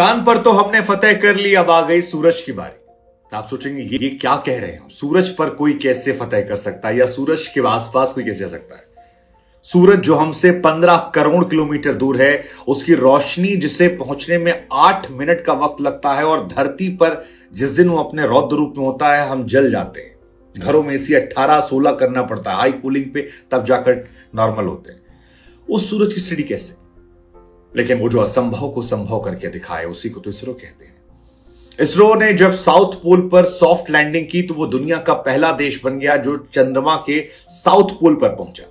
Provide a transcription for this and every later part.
चांद पर तो हमने फतेह कर ली, अब आ गई सूरज की बारी। आप सोचेंगे ये क्या कह रहे हैं, सूरज पर कोई कैसे फतेह कर सकता है या सूरज के आसपास कोई कैसे जा सकता है। सूरज जो हमसे 15 करोड़ किलोमीटर दूर है, उसकी रोशनी जिसे पहुंचने में 8 मिनट का वक्त लगता है, और धरती पर जिस दिन वो अपने रौद्र रूप में होता है हम जल जाते हैं। घरों में इसी 18-16 करना पड़ता है हाई कूलिंग पे, तब जाकर नॉर्मल होते हैं। उस सूरज की स्टडी कैसे? लेकिन वो जो असंभव को संभव करके दिखाए उसी को तो इसरो कहते हैं। इसरो ने जब साउथ पोल पर सॉफ्ट लैंडिंग की तो वो दुनिया का पहला देश बन गया जो चंद्रमा के साउथ पोल पर पहुंचा।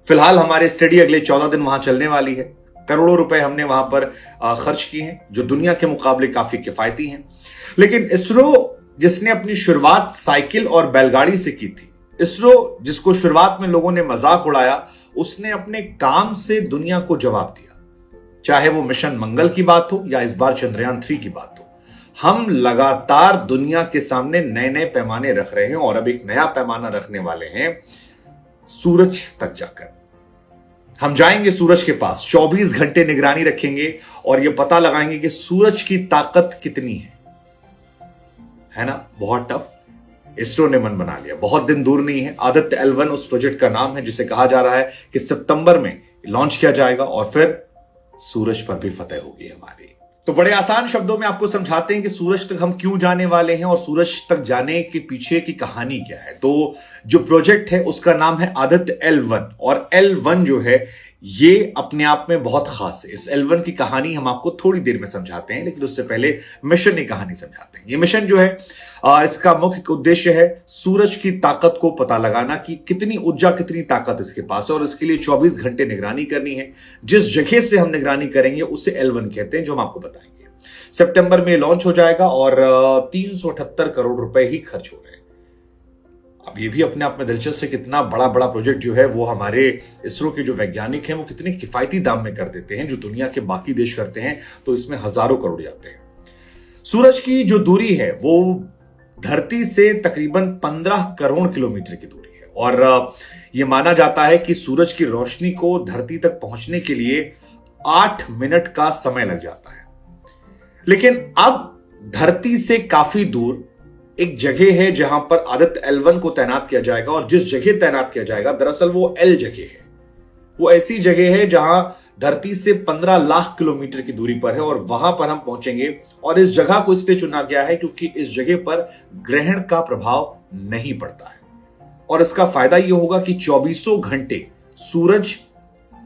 फिलहाल हमारी स्टडी अगले 14 दिन वहां चलने वाली है। करोड़ों रुपए हमने वहां पर खर्च किए हैं, जो दुनिया के मुकाबले काफी किफायती हैं। लेकिन इसरो जिसने अपनी शुरुआत साइकिल और बैलगाड़ी से की थी, इसरो जिसको शुरुआत में लोगों ने मजाक उड़ाया, उसने अपने काम से दुनिया को जवाब दिया। चाहे वो मिशन मंगल की बात हो या इस बार चंद्रयान 3 की बात हो, हम लगातार दुनिया के सामने नए नए पैमाने रख रहे हैं और अब एक नया पैमाना रखने वाले हैं सूरज तक जाकर। हम जाएंगे सूरज के पास, 24 घंटे निगरानी रखेंगे और यह पता लगाएंगे कि सूरज की ताकत कितनी है ना? बहुत टफ। इसरो ने मन बना लिया, बहुत दिन दूर नहीं है। आदित्य L1 उस प्रोजेक्ट का नाम है, जिसे कहा जा रहा है कि सितंबर में लॉन्च किया जाएगा और फिर सूरज पर भी फतेह होगी हमारी। तो बड़े आसान शब्दों में आपको समझाते हैं कि सूरज तक हम क्यों जाने वाले हैं और सूरज तक जाने के पीछे की कहानी क्या है। तो जो प्रोजेक्ट है उसका नाम है आदित्य L1, और L1 जो है ये अपने आप में बहुत खास है। इस L1 की कहानी हम आपको थोड़ी देर में समझाते हैं, लेकिन उससे पहले मिशन की कहानी समझाते हैं। ये मिशन जो है इसका मुख्य उद्देश्य है सूरज की ताकत को पता लगाना कि कितनी ऊर्जा, कितनी ताकत इसके पास है, और इसके लिए 24 घंटे निगरानी करनी है। जिस जगह से हम निगरानी करेंगे उसे L1 कहते हैं, जो हम आपको बताएंगे। सितंबर में लॉन्च हो जाएगा और 378 करोड़ रुपए ही खर्च हो रहे हैं। अब ये भी अपने आप में दिलचस्प है, कितना बड़ा बड़ा प्रोजेक्ट जो है वो हमारे इसरो के जो वैज्ञानिक हैं वो कितने किफायती दाम में कर देते हैं, जो दुनिया के बाकी देश करते हैं तो इसमें हजारों करोड़ जाते हैं। सूरज की जो दूरी है वो धरती से तकरीबन 15 करोड़ किलोमीटर की दूरी है, और यह माना जाता है कि सूरज की रोशनी को धरती तक पहुंचने के लिए 8 मिनट का समय लग जाता है। लेकिन अब धरती से काफी दूर एक जगह है जहां पर आदित्य L1 को तैनात किया जाएगा, और जिस जगह तैनात किया जाएगा दरअसल वो L जगह है। वो ऐसी जगह है जहां धरती से 15 लाख किलोमीटर की दूरी पर है, और वहां पर हम पहुंचेंगे। और इस जगह को इसलिए चुना गया है क्योंकि इस जगह पर ग्रहण का प्रभाव नहीं पड़ता है, और इसका फायदा यह होगा कि 24 घंटे सूरज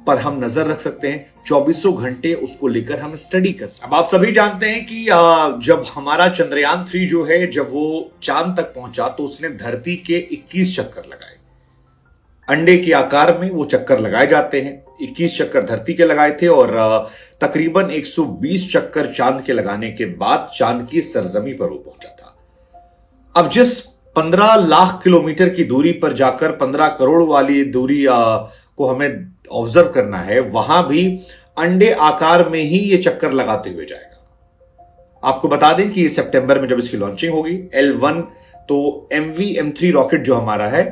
पर हम नजर रख सकते हैं, 24 घंटे उसको लेकर हम स्टडी कर सकते हैं। अब आप सभी जानते हैं कि जब हमारा चंद्रयान 3 जो है, जब वो चांद तक पहुंचा तो उसने धरती के 21 चक्कर लगाए। अंडे के आकार में वो चक्कर लगाए जाते हैं। 21 चक्कर धरती के लगाए थे, और तकरीबन 120 चक्कर चांद के लगाने के बाद चांद की सरजमी पर वो पहुंचा था। अब जिस 15 लाख किलोमीटर की दूरी पर जाकर 15 करोड़ वाली दूरी को हमें ऑब्जर्व करना है, वहां भी अंडे आकार में ही ये चक्कर लगाते हुए जाएगा। आपको बता दें कि सितंबर में जब इसकी लॉन्चिंग होगी L1, तो MV-M3 रॉकेट जो हमारा है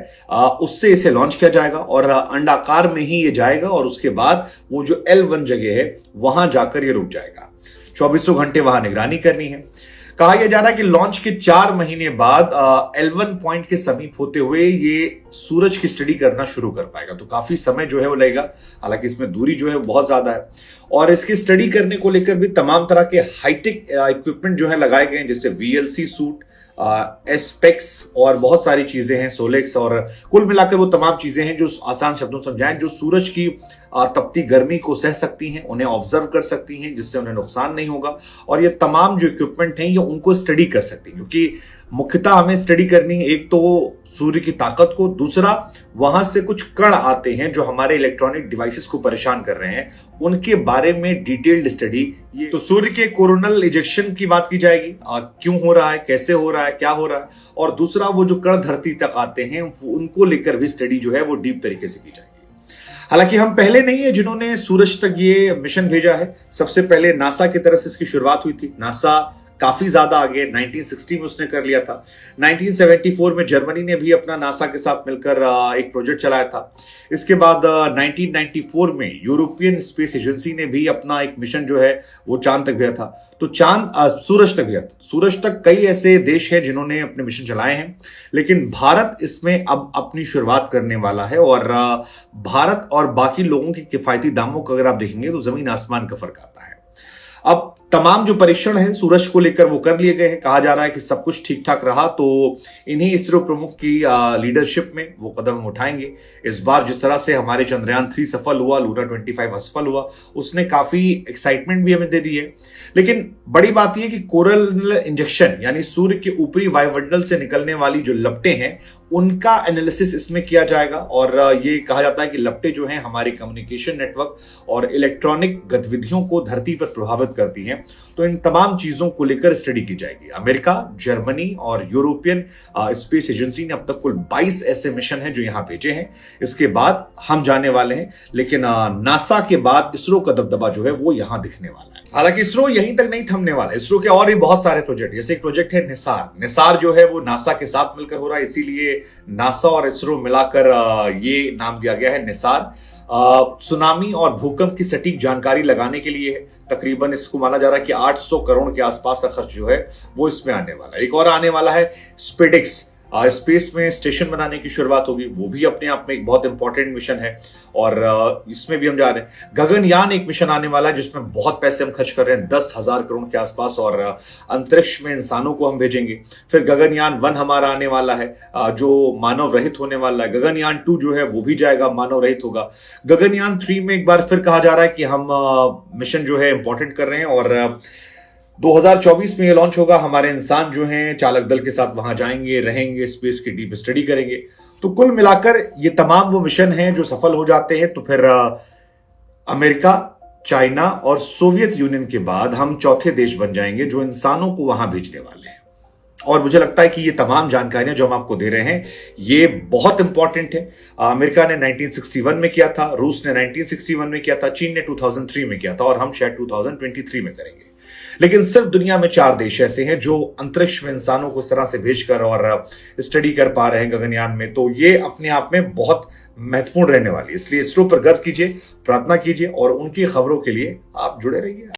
उससे इसे लॉन्च किया जाएगा, और अंडाकार में ही ये जाएगा, और उसके बाद वो जो L1 जगह है वहां जाकर ये रुक जाएगा। 24 घंटे वहां निगरानी करनी है। कहा यह जा रहा है कि लॉन्च के 4 महीने बाद L1 पॉइंट के समीप होते हुए ये सूरज की स्टडी करना शुरू कर पाएगा। तो काफी समय जो है वो लगेगा, हालांकि इसमें दूरी जो है वो बहुत ज्यादा है, और इसकी स्टडी करने को लेकर भी तमाम तरह के हाईटेक इक्विपमेंट जो है लगाए गए हैं, जैसे VLC सूट, एस्पेक्स और बहुत सारी चीजें हैं, सोलेक्स, और कुल मिलाकर वो तमाम चीजें हैं जो आसान शब्दों में समझाएं, जो सूरज की तपती गर्मी को सह सकती हैं, उन्हें ऑब्जर्व कर सकती हैं, जिससे उन्हें नुकसान नहीं होगा। और ये तमाम जो इक्विपमेंट हैं ये उनको स्टडी कर सकती हैं, क्योंकि मुख्यतः हमें स्टडी करनी है एक तो सूर्य की ताकत को, दूसरा वहां से कुछ कण आते हैं जो हमारे इलेक्ट्रॉनिक डिवाइसेस को परेशान कर रहे हैं, उनके बारे में डिटेल्ड स्टडी। तो सूर्य के कोरोनल इजेक्शन की बात की जाएगी, क्यों हो रहा है, कैसे हो रहा है, क्या हो रहा है, और दूसरा वो जो कण धरती तक आते हैं उनको लेकर भी स्टडी जो है वो डीप तरीके से की जाएगी। हालांकि हम पहले नहीं है जिन्होंने सूरज तक ये मिशन भेजा है। सबसे पहले नासा की तरफ से इसकी शुरुआत हुई थी। नासा काफी ज्यादा आगे 1960 में उसने कर लिया था। 1974 में जर्मनी ने भी अपना नासा के साथ मिलकर एक प्रोजेक्ट चलाया था। इसके बाद 1994 में यूरोपियन स्पेस एजेंसी ने भी अपना एक मिशन जो है वो चांद तक भेजा था। तो सूरज तक भेजा था। सूरज तक कई ऐसे देश हैं जिन्होंने अपने मिशन चलाए हैं, लेकिन भारत इसमें अब अपनी शुरुआत करने वाला है। और भारत और बाकी लोगों के किफायती दामों को अगर आप देखेंगे तो जमीन आसमान का फर्क आता है। अब तमाम जो परीक्षण है सूरज को लेकर वो कर लिए गए हैं। कहा जा रहा है कि सब कुछ ठीक ठाक रहा तो इन्हीं इसरो प्रमुख की लीडरशिप में वो कदम हम उठाएंगे। इस बार जिस तरह से हमारे चंद्रयान 3 सफल हुआ, लूना 25 असफल हुआ, उसने काफी एक्साइटमेंट भी हमें दे दी है। लेकिन बड़ी बात यह कि कोरल इंजेक्शन यानी सूर्य के ऊपरी वायुमंडल से निकलने वाली जो लपटें हैं उनका एनालिसिस इसमें किया जाएगा। और ये कहा जाता है कि लपटें जो हैं हमारे कम्युनिकेशन नेटवर्क और इलेक्ट्रॉनिक गतिविधियों को धरती पर प्रभावित करती हैं। तो इन तमाम चीजों को लेकर स्टडी की जाएगी। अमेरिका, जर्मनी और यूरोपियन स्पेस एजेंसी ने अब तक कुल 22 ऐसे मिशन हैं जो यहां भेजे हैं। इसके बाद हम जाने वाले हैं, लेकिन नासा के बाद इसरो का दबदबा जो है वो यहां दिखने वाला है। हालांकि इसरो यहीं तक नहीं थमने वाला है। इसरो के और भी बहुत सारे प्रोजेक्ट, जैसे एक प्रोजेक्ट है निसार। निसार जो है वो नासा के साथ मिलकर हो रहा है, इसीलिए नासा और इसरो मिलाकर ये नाम दिया गया है निसार। सुनामी और भूकंप की सटीक जानकारी लगाने के लिए है। तकरीबन इसको माना जा रहा है कि 800 करोड़ के आसपास का खर्च जो है वो इसमें आने वाला है। एक और आने वाला है स्पेडिक्स, स्पेस में स्टेशन बनाने की शुरुआत होगी। वो भी अपने आप में एक बहुत इंपॉर्टेंट मिशन है और इसमें भी हम जा रहे हैं। गगनयान एक मिशन आने वाला है जिसमें बहुत पैसे हम खर्च कर रहे हैं, 10,000 करोड़ के आसपास, और अंतरिक्ष में इंसानों को हम भेजेंगे। फिर गगनयान 1 हमारा आने वाला है जो मानव रहित होने वाला है। गगनयान 2 जो है वो भी जाएगा, मानव रहित होगा। गगनयान 3 में एक बार फिर कहा जा रहा है कि हम मिशन जो है इंपॉर्टेंट कर रहे हैं और 2024 में ये लॉन्च होगा। हमारे इंसान जो हैं चालक दल के साथ वहां जाएंगे, रहेंगे, स्पेस की डीप स्टडी करेंगे। तो कुल मिलाकर ये तमाम वो मिशन हैं जो सफल हो जाते हैं तो फिर अमेरिका, चाइना और सोवियत यूनियन के बाद हम चौथे देश बन जाएंगे जो इंसानों को वहां भेजने वाले हैं। और मुझे लगता है कि ये तमाम जानकारियां जो हम आपको दे रहे हैं ये बहुत इंपॉर्टेंट है। अमेरिका ने 1961 में किया था, रूस ने 1961 में किया था, चीन ने 2003 में किया था और हम शायद 2023 में करेंगे। लेकिन सिर्फ दुनिया में 4 देश ऐसे हैं जो अंतरिक्ष में इंसानों को इस तरह से भेजकर और स्टडी कर पा रहे हैं गगनयान में। तो ये अपने आप में बहुत महत्वपूर्ण रहने वाली है। इसलिए इसरो पर गर्व कीजिए, प्रार्थना कीजिए और उनकी खबरों के लिए आप जुड़े रहिए।